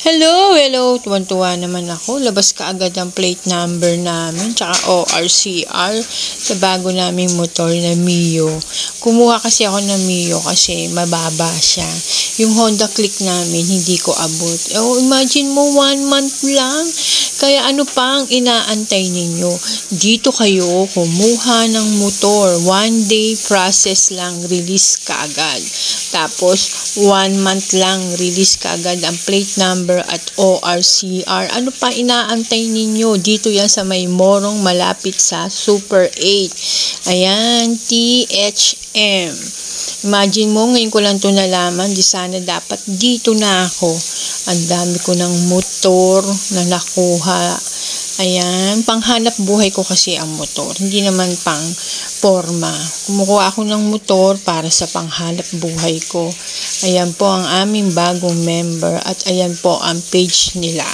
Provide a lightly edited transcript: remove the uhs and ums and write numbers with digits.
Hello, tuwan-tuwa naman ako. Labas ka agad ang plate number namin, tsaka ORCR sa bago naming motor na Mio. Kumuha kasi ako ng Mio kasi mababa siya. Yung Honda Click namin, hindi ko abot. Imagine mo, 1 month lang. Kaya ano pa ang inaantay ninyo? Dito kayo kumuha ng motor. 1 day process lang, release ka agad. Tapos, 1 month lang, release ka agad ang plate number at ORCR. Ano pa inaantay ninyo? Dito yan sa may Morong malapit sa Super 8. Ayan, THM. Imagine mo, ngayon ko lang ito nalaman, di sana dapat dito na ako. Ang dami ko ng motor na nakuha. Ayan, panghanap buhay ko kasi ang motor. Hindi naman pang forma. Kumukuha ako ng motor para sa panghanap buhay ko. Ayan po ang aming bagong member at ayan po ang page nila.